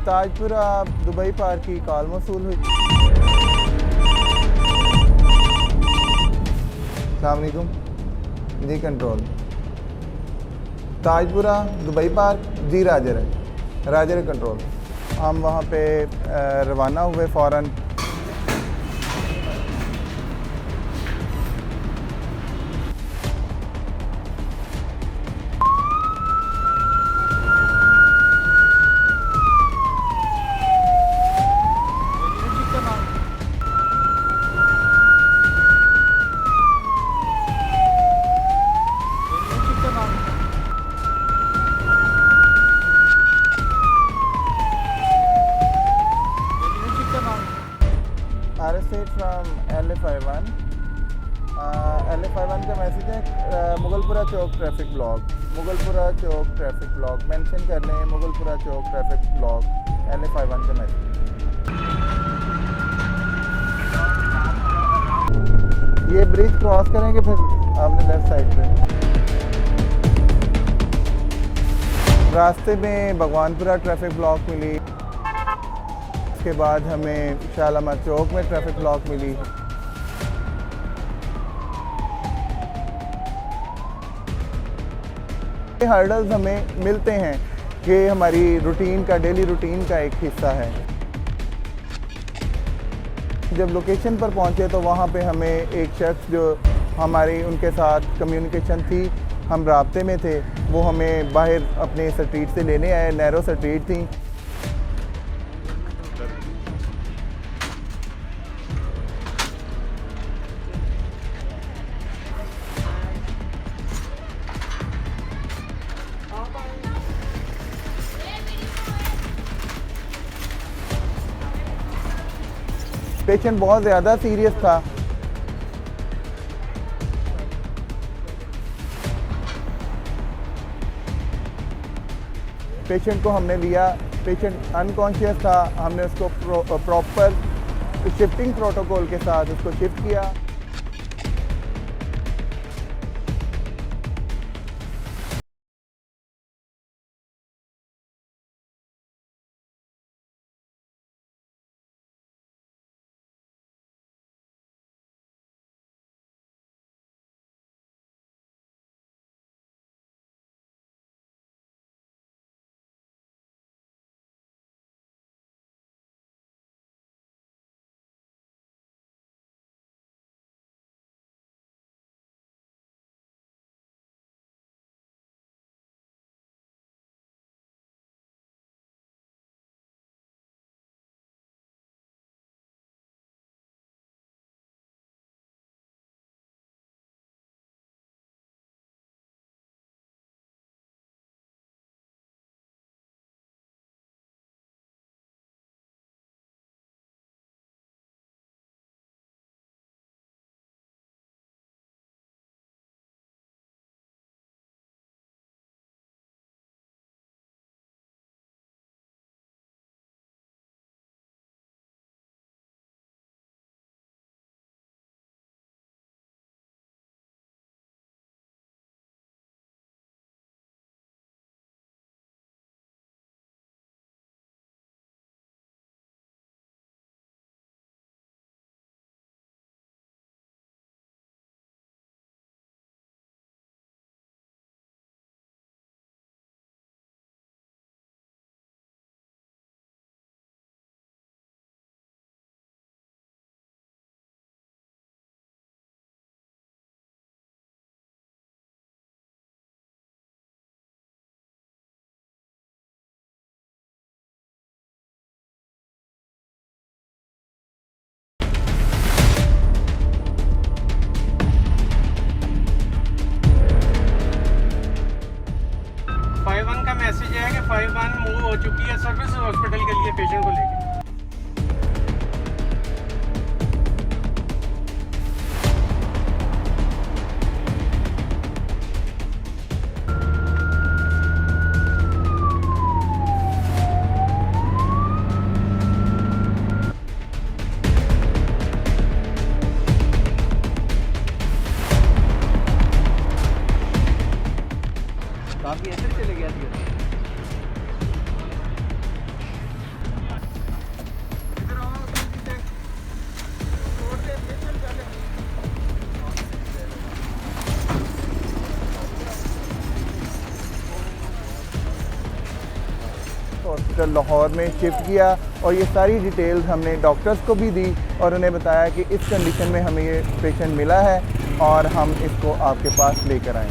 Tajpura Dubai park की call मौसूल हुई। अस्सलाम वालेकुम जी। कंट्रोल ताजपुरा दुबई पार्क जी। राजर है, राजर है कंट्रोल। हम वहाँ पे रवाना हुए फ़ौरन। Arrested from LA51। LA51 का मैसेज है मुगलपुरा चौक ट्रैफिक ब्लॉक। मुगलपुरा चौक ट्रैफिक ब्लॉक मेंशन कर लें। मुगलपुरा चौक ट्रैफिक ब्लॉक LA51 का मैसेज। ये ब्रिज क्रॉस करेंगे फिर आपने लेफ्ट साइड पे रास्ते में भगवानपुरा ट्रैफिक ब्लॉक मिली। उसके बाद हमें शालामार चौक में ट्रैफिक ब्लॉक मिली। हर्डल्स हमें मिलते हैं कि हमारी रूटीन का, डेली रूटीन का एक हिस्सा है। जब लोकेशन पर पहुंचे तो वहाँ पे हमें एक शख्स जो हमारी उनके साथ कम्युनिकेशन थी, हम राब्ते में थे, वो हमें बाहर अपने स्ट्रीट से लेने आए। नैरो स्ट्रीट थी। पेशेंट बहुत ज़्यादा सीरियस था। पेशेंट को हमने लिया। पेशेंट अनकॉन्शियस था। हमने उसको प्रॉपर शिफ्टिंग प्रोटोकॉल के साथ उसको शिफ्ट किया। हॉस्पिटल लाहौर में शिफ्ट किया और ये सारी डिटेल्स हमने डॉक्टर्स को भी दी और उन्हें बताया कि इस कंडीशन में हमें ये पेशेंट मिला है और हम इसको आपके पास लेकर आए।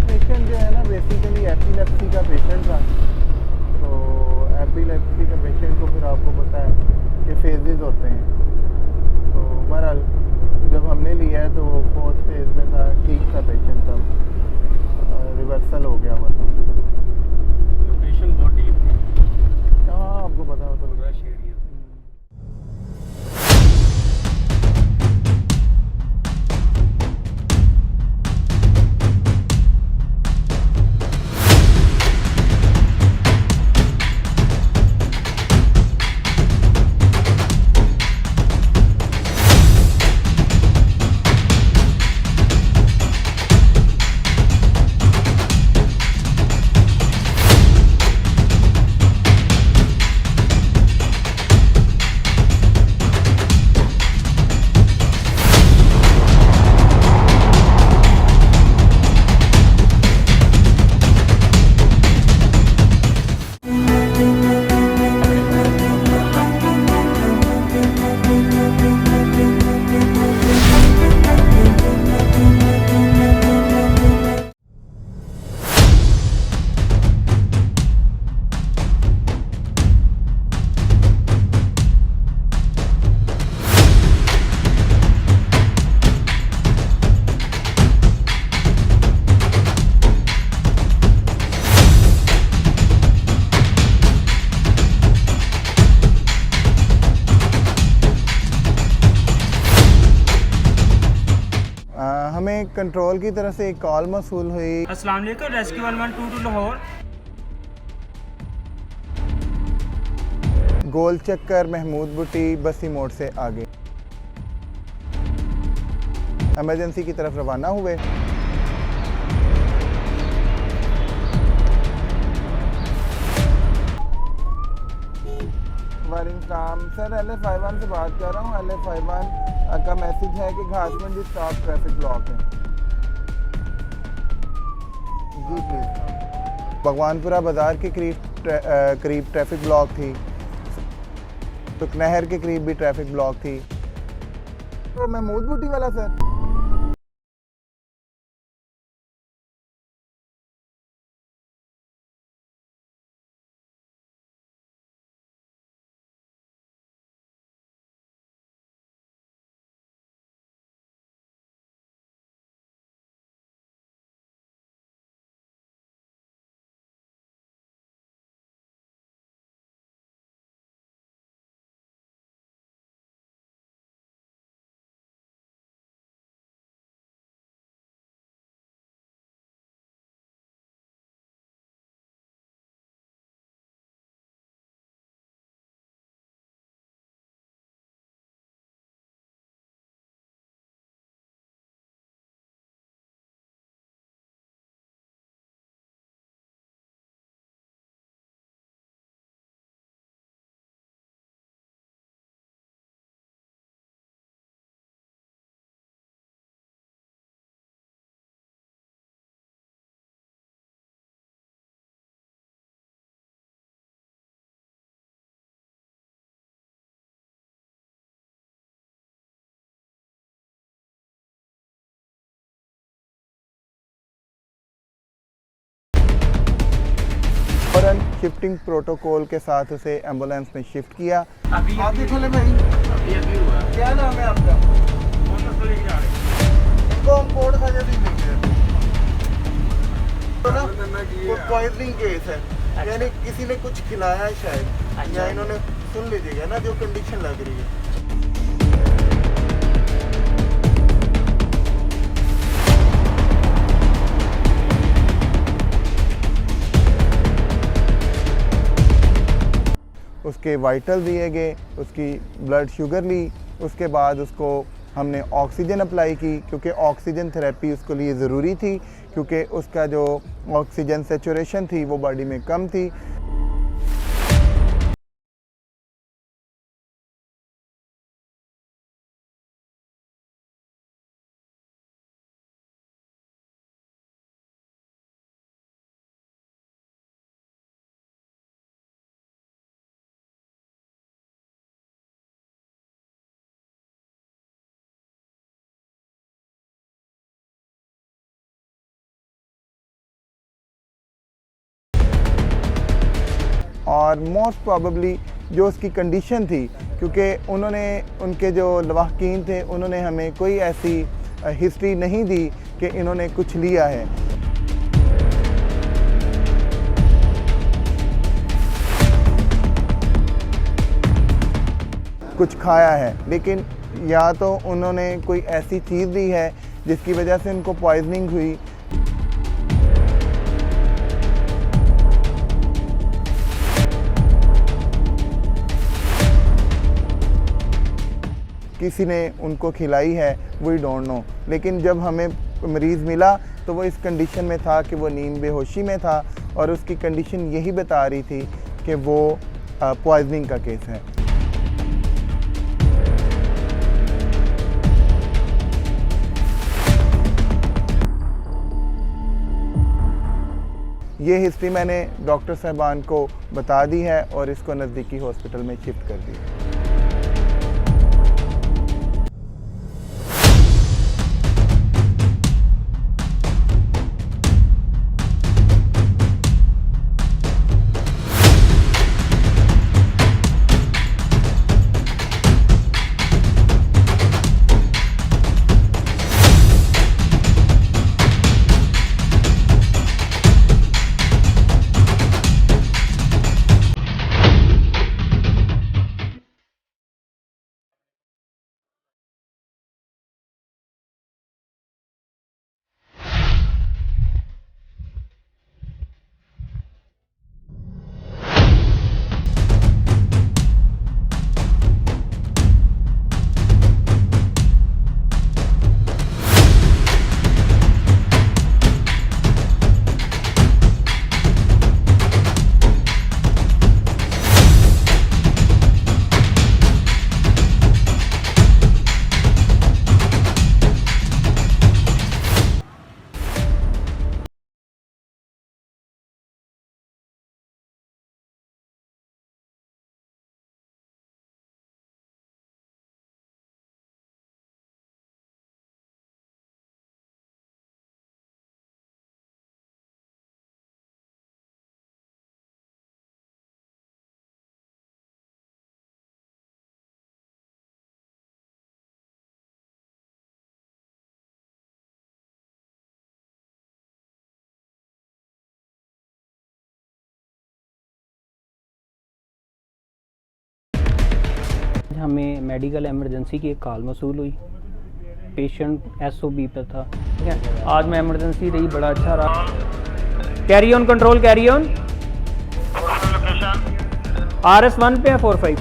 पेशेंट जो है ना बेसिकली एपिलेप्सी का पेशेंट था। तो एपिलेप्सी का पेशेंट को फिर आपको पता है कि फेजेस होते हैं। तो बहरहाल जब हमने लिया है तो वो 4th फेज में था, ठीक था पेशेंट, तब रिवर्सल हो गया हुआ था। लोकेशन बहुत डीप थी। हाँ आपको पता हो तो रश एरिया। हमें कंट्रोल की तरफ से एक कॉल मौसूल हुई। अस्सलाम वालेकुम, रेस्क्यू 1122 लाहौर। गोल चक्कर महमूद बुटी बसी मोड़ से आगे इमरजेंसी की तरफ रवाना हुए। वालेकुम सर, LF51 से बात कर रहा हूँ। LF51 का मैसेज है कि घासमंडी स्टॉप ट्रैफिक ब्लॉक है। जी प्लीज़। भगवानपुरा बाज़ार के करीब ट्रैफिक ब्लॉक थी, तो नहर के करीब भी ट्रैफिक ब्लॉक थी। तो महमूद बुटी वाला सर। फौरन शिफ्टिंग प्रोटोकॉल के साथ उसे एम्बुलेंस में शिफ्ट किया। अभी खोले भाई, अभी हुआ। क्या नाम है आपका? कौन लेके जा रहे हैं? इनको हम कोड खा जाते हैं तो ना वो पॉइजनिंग केस है। यानी किसी ने कुछ खिलाया है शायद, या इन्होंने, सुन लीजिएगा ना, जो कंडीशन लग रही है। उसके वाइटल दिए गए, उसकी ब्लड शुगर ली, उसके बाद उसको हमने ऑक्सीजन अप्लाई की, क्योंकि ऑक्सीजन थेरेपी उसके लिए ज़रूरी थी, क्योंकि उसका जो ऑक्सीजन सेचुरेशन थी वो बॉडी में कम थी। और मोस्ट प्रॉबेबली जो उसकी कंडीशन थी, क्योंकि उन्होंने उनके जो लवाहकीन थे उन्होंने हमें कोई ऐसी हिस्ट्री नहीं दी कि इन्होंने कुछ लिया है। कुछ खाया है, लेकिन या तो उन्होंने कोई ऐसी चीज़ ली है जिसकी वजह से उनको पॉइजनिंग हुई। किसी ने उनको खिलाई है, वी डोंट नो। लेकिन जब हमें मरीज़ मिला तो वो इस कंडीशन में था कि वो नींद बेहोशी में था और उसकी कंडीशन यही बता रही थी कि वो पॉइजनिंग का केस है। ये हिस्ट्री मैंने डॉक्टर साहबान को बता दी है और इसको नज़दीकी हॉस्पिटल में शिफ्ट कर दी। हमें मेडिकल इमरजेंसी की एक कॉल मौसूल हुई। पेशेंट SOB पर था। ठीक है, आज मैं इमरजेंसी रही, बड़ा अच्छा रहा। Carry on control, carry on. RS1 पे है 45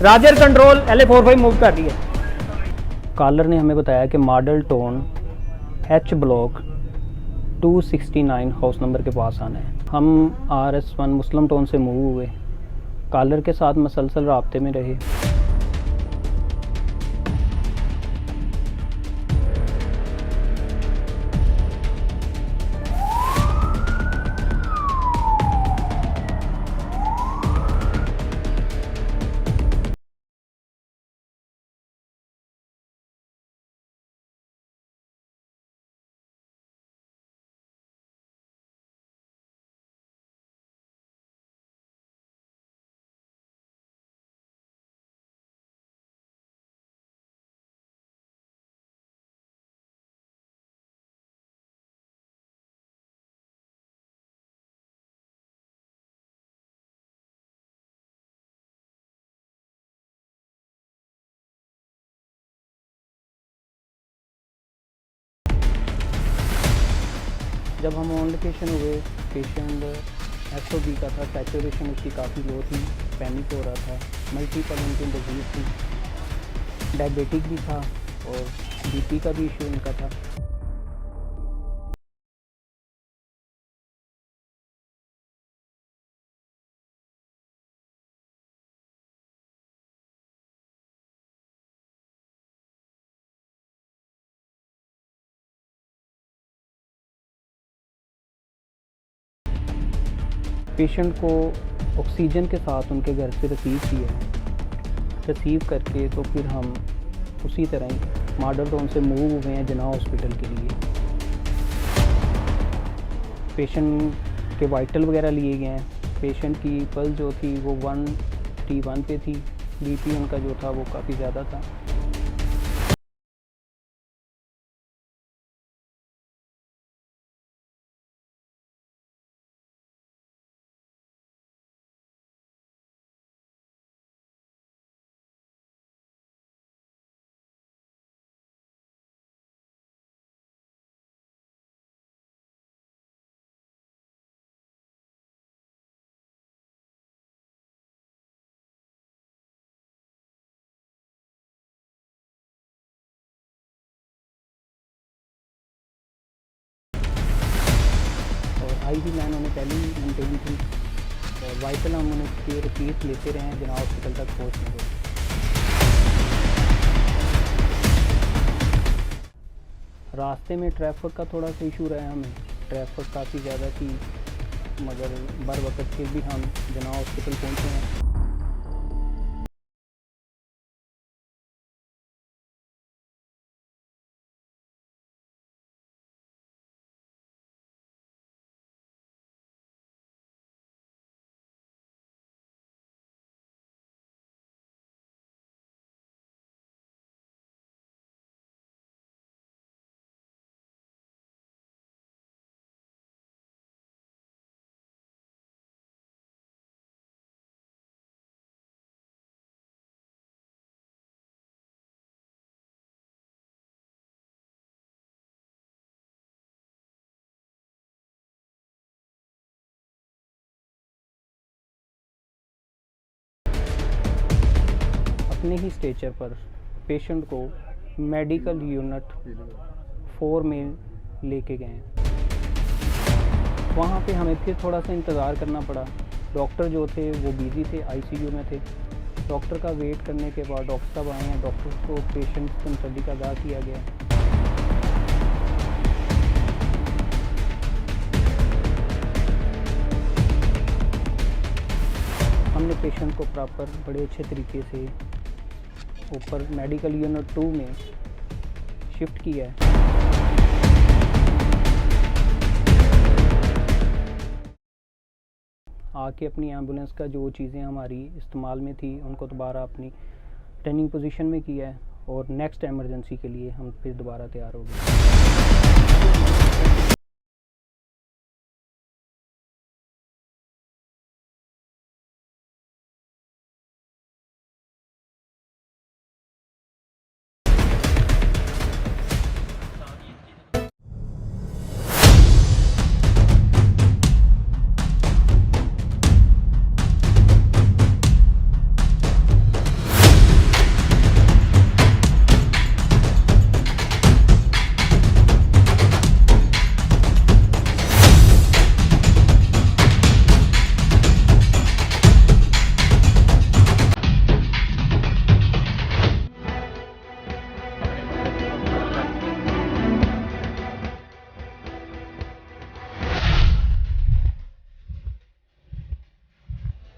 राजर कंट्रोल LA45 मूव कर रही है। कॉलर ने हमें बताया कि model town H block 269 house number के पास आना है। हम RS1 मुस्लिम टाउन से मूव हुए, कॉलर के साथ मसलसल राब्ते में रहे। जब हम ऑन लोकेशन हुए, पेशेंट SOB का था, सैचुरेशन उसकी काफ़ी लो थी, पैनिक हो रहा था, मल्टीपल उनकी डिजीज़ थी, डायबिटिक भी था और BP का भी इशू इनका था। पेशेंट को ऑक्सीजन के साथ उनके घर से रिसीव किया, रिसीव करके तो फिर हम उसी तरह ही मॉडल टाउन से मूव हुए हैं जना हॉस्पिटल के लिए। पेशेंट के वाइटल वगैरह लिए गए हैं। पेशेंट की पल्स जो थी वो 131 पे थी, बीपी उनका जो था वो काफ़ी ज़्यादा था। आईवी मैन उन्हें पहले ही मेंटेन थी और वाइटल हम उन्हें रिपीट लेते रहे हैं बिना हॉस्पिटल तक पहुँचने के। रास्ते में ट्रैफिक का थोड़ा सा इशू रहा हमें, ट्रैफिक काफ़ी ज़्यादा थी, मगर बर वक्त फिर भी हम जना हॉस्पिटल पहुँचे हैं। अपने ही स्टेचर पर पेशेंट को मेडिकल यूनिट 4 में लेके गए। वहाँ पे हमें फिर थोड़ा सा इंतज़ार करना पड़ा। डॉक्टर जो थे वो बिज़ी थे, आईसीयू में थे। डॉक्टर का वेट करने के बाद डॉक्टर साहब आए हैं, डॉक्टर को पेशेंट से मुतल्लिक़ आगाह किया गया। हमने पेशेंट को प्रॉपर बड़े अच्छे तरीके से ऊपर मेडिकल यूनिट 2 में शिफ्ट किया है। आके अपनी एम्बुलेंस का जो चीज़ें हमारी इस्तेमाल में थी उनको दोबारा अपनी ट्रेनिंग पोजीशन में किया है और नेक्स्ट इमरजेंसी के लिए हम फिर दोबारा तैयार हो गए।